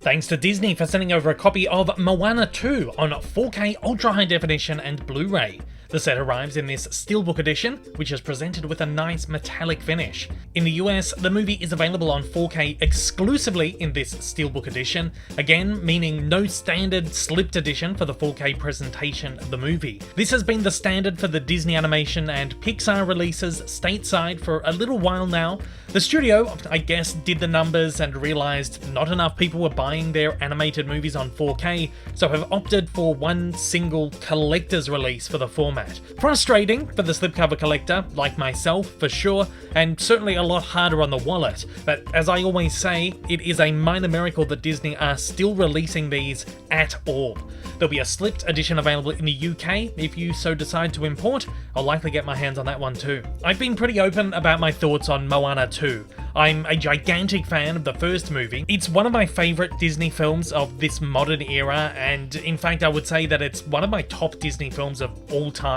Thanks to Disney for sending over a copy of Moana 2 on 4K Ultra High Definition and Blu-ray. The set arrives in this Steelbook edition, which is presented with a nice metallic finish. In the US, the movie is available on 4K exclusively in this Steelbook edition, again meaning no standard slipped edition for the 4K presentation of the movie. This has been the standard for the Disney Animation and Pixar releases stateside for a little while now. The studio, I guess, did the numbers and realized not enough people were buying their animated movies on 4K, so have opted for one single collector's release for the format. Frustrating for the slipcover collector, like myself for sure, and certainly a lot harder on the wallet, but as I always say, it is a minor miracle that Disney are still releasing these at all. There'll be a slipped edition available in the UK if you so decide to import. I'll likely get my hands on that one too. I've been pretty open about my thoughts on Moana 2. I'm a gigantic fan of the first movie. It's one of my favourite Disney films of this modern era, and in fact I would say that it's one of my top Disney films of all time.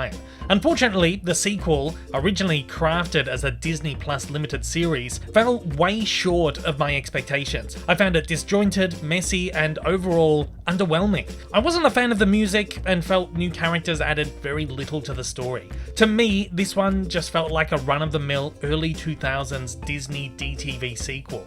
Unfortunately, the sequel, originally crafted as a Disney Plus limited series, fell way short of my expectations. I found it disjointed, messy, and overall underwhelming. I wasn't a fan of the music and felt new characters added very little to the story. To me, this one just felt like a run-of-the-mill early 2000s Disney DTV sequel.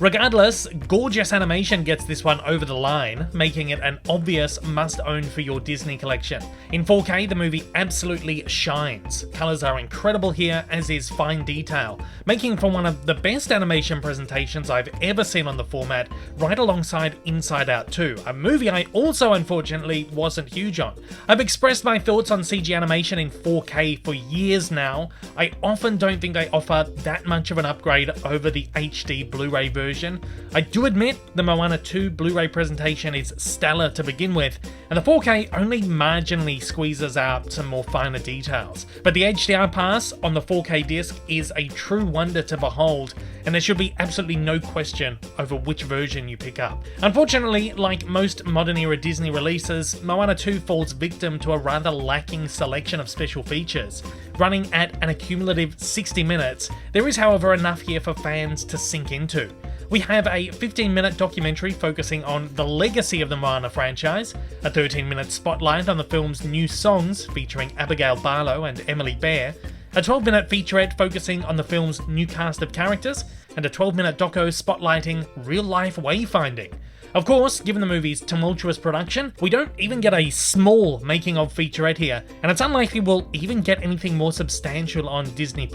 Regardless, gorgeous animation gets this one over the line, making it an obvious must-own for your Disney collection. In 4K, the movie absolutely shines. Colours are incredible here, as is fine detail, making for one of the best animation presentations I've ever seen on the format, right alongside Inside Out 2, a movie I also unfortunately wasn't huge on. I've expressed my thoughts on CG animation in 4K for years now. I often don't think they offer that much of an upgrade over the HD Blu-ray version. I do admit the Moana 2 Blu-ray presentation is stellar to begin with, and the 4K only marginally squeezes out some more finer details. But the HDR pass on the 4K disc is a true wonder to behold, and there should be absolutely no question over which version you pick up. Unfortunately, like most modern era Disney releases, Moana 2 falls victim to a rather lacking selection of special features. Running at an accumulative 60 minutes, there is however enough here for fans to sink into. We have a 15-minute documentary focusing on the legacy of the Moana franchise, a 13-minute spotlight on the film's new songs featuring Abigail Barlow and Emily Bear, a 12-minute featurette focusing on the film's new cast of characters, and a 12-minute doco spotlighting real-life wayfinding. Of course, given the movie's tumultuous production, we don't even get a small making-of featurette here, and it's unlikely we'll even get anything more substantial on Disney+.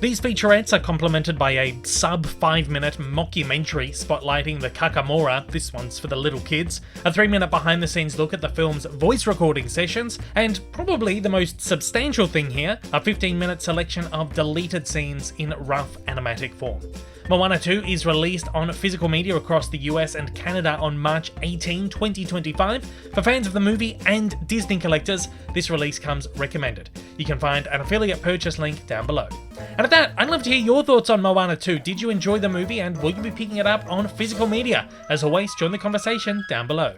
These featurettes are complemented by a sub-5-minute mockumentary spotlighting the Kakamora, this one's for the little kids, a 3-minute behind-the-scenes look at the film's voice recording sessions, and probably the most substantial thing here, a 15-minute selection of deleted scenes in rough animatic form. Moana 2 is released on physical media across the US and Canada on March 18, 2025. For fans of the movie and Disney collectors, this release comes recommended. You can find an affiliate purchase link down below. And at that, I'd love to hear your thoughts on Moana 2. Did you enjoy the movie and will you be picking it up on physical media? As always, join the conversation down below.